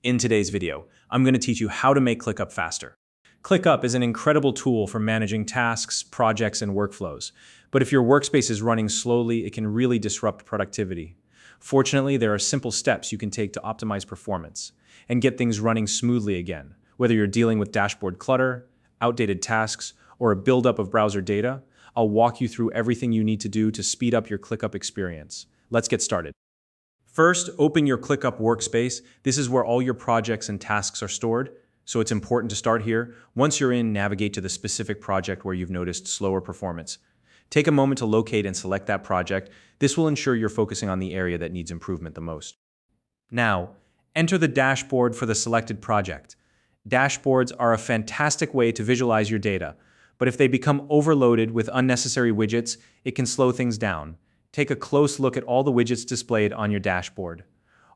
In today's video, I'm going to teach you how to make ClickUp faster. ClickUp is an incredible tool for managing tasks, projects, and workflows. But if your workspace is running slowly, it can really disrupt productivity. Fortunately, there are simple steps you can take to optimize performance and get things running smoothly again. Whether you're dealing with dashboard clutter, outdated tasks, or a buildup of browser data, I'll walk you through everything you need to do to speed up your ClickUp experience. Let's get started. First, open your ClickUp workspace. This is where all your projects and tasks are stored, so it's important to start here. Once you're in, navigate to the specific project where you've noticed slower performance. Take a moment to locate and select that project. This will ensure you're focusing on the area that needs improvement the most. Now, enter the dashboard for the selected project. Dashboards are a fantastic way to visualize your data, but if they become overloaded with unnecessary widgets, it can slow things down. Take a close look at all the widgets displayed on your dashboard.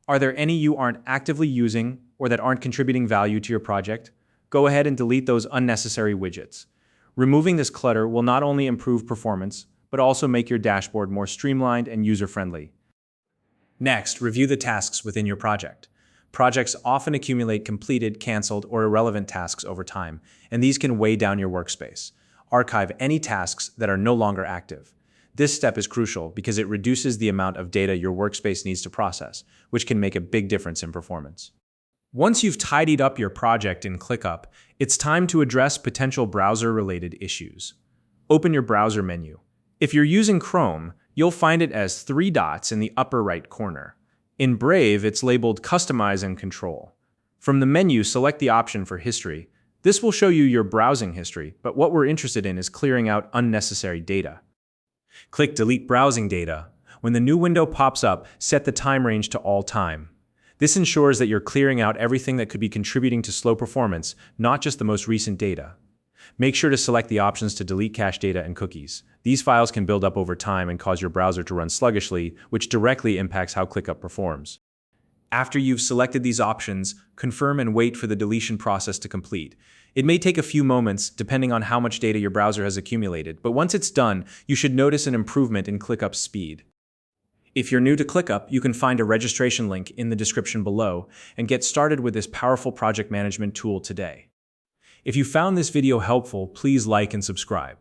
Are there any you aren't actively using or that aren't contributing value to your project? Go ahead and delete those unnecessary widgets. Removing this clutter will not only improve performance, but also make your dashboard more streamlined and user-friendly. Next, review the tasks within your project. Projects often accumulate completed, canceled, or irrelevant tasks over time, and these can weigh down your workspace. Archive any tasks that are no longer active. This step is crucial because it reduces the amount of data your workspace needs to process, which can make a big difference in performance. Once you've tidied up your project in ClickUp, it's time to address potential browser-related issues. Open your browser menu. If you're using Chrome, you'll find it as 3 dots in the upper right corner. In Brave, it's labeled Customize and Control. From the menu, select the option for History. This will show you your browsing history, but what we're interested in is clearing out unnecessary data. Click Delete Browsing Data. When the new window pops up, set the time range to all time. This ensures that you're clearing out everything that could be contributing to slow performance, not just the most recent data. Make sure to select the options to delete cache data and cookies. These files can build up over time and cause your browser to run sluggishly, which directly impacts how ClickUp performs. After you've selected these options, confirm and wait for the deletion process to complete. It may take a few moments, depending on how much data your browser has accumulated, but once it's done, you should notice an improvement in ClickUp's speed. If you're new to ClickUp, you can find a registration link in the description below and get started with this powerful project management tool today. If you found this video helpful, please like and subscribe.